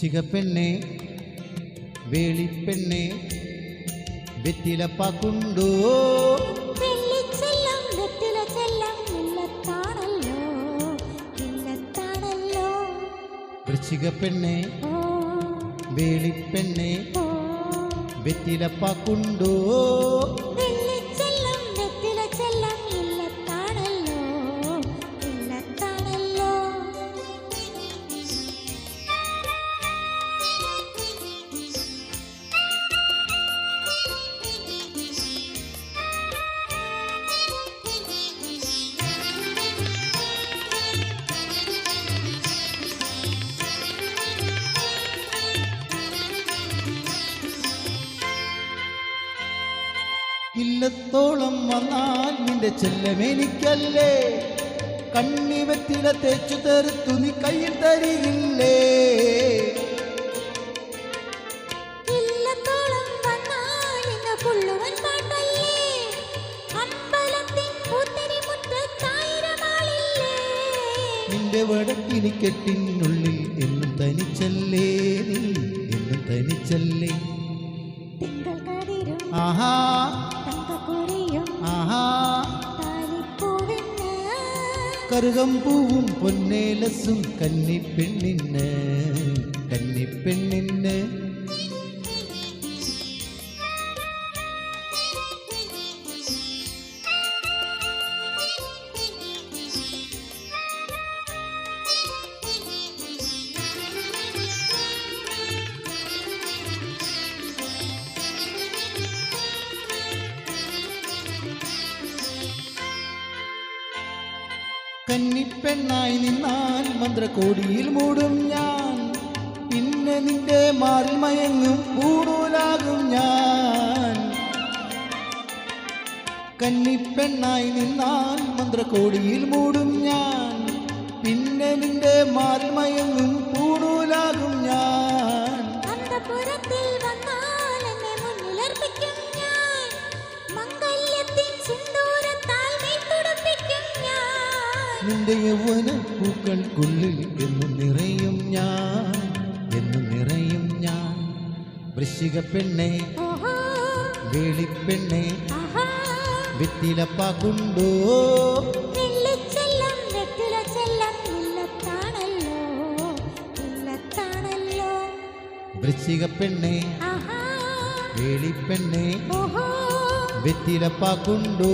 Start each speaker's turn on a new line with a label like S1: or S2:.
S1: വൃശ്ചിക പെണ്ണെ വേളിപ്പെണ്ണെ വെറ്റിലപ്പാക്കുണ്ടോ വൃശ്ചിക പെണ്ണെ വേളിപ്പെണ്ണെ വെറ്റിലപ്പാക്കുണ്ടോ ഇല്ലത്തോളം വന്നാൽ നിന്റെ ചെല്ലമെനിക്കല്ലേ കണ്ണിവറ്റില തേച്ചു തെറുത്തു നീ കയ്യിൽ തരികില്ലേ നിന്റെ വടക്കിനി കെട്ടിനുള്ളിൽ എന്നും തനിച്ചല്ലേ നീ എന്നും തനിച്ചല്ലേ ആഹാ ആഹാ കറുകമ്പൂവും പൊന്നേലസും കന്നിപ്പെണ്ണിന് കന്നിപ്പെണ്ണിന് കന്നിപ്പെണ്ണായി നിന്നാൽ മന്ത്രകോടിയിൽ മൂടും ഞാൻ പിന്നെ നിന്റെ മാറിൽ മയങ്ങും പൂണൂലാകും ഞാൻ കന്നിപ്പെണ്ണായി നിന്നാൽ മന്ത്രകോടിയിൽ മൂടും ഞാൻ പിന്നെ നിന്റെ മാറിൽ മയങ്ങും പൂണൂലാകും ഞാൻ നിന്റെ യൗവന പൂക്കൾക്കുള്ളിൽ എന്നും നിറയും ഞാൻ എന്നും നിറയും ഞാൻ വൃശ്ചിക പെണ്ണെ വേളിപ്പെണ്ണെ വെറ്റിലപ്പാക്കുണ്ടോ വൃശ്ചിക പെണ്ണെ വേളിപ്പെണ്ണെ വെറ്റിലപ്പാക്കുണ്ടോ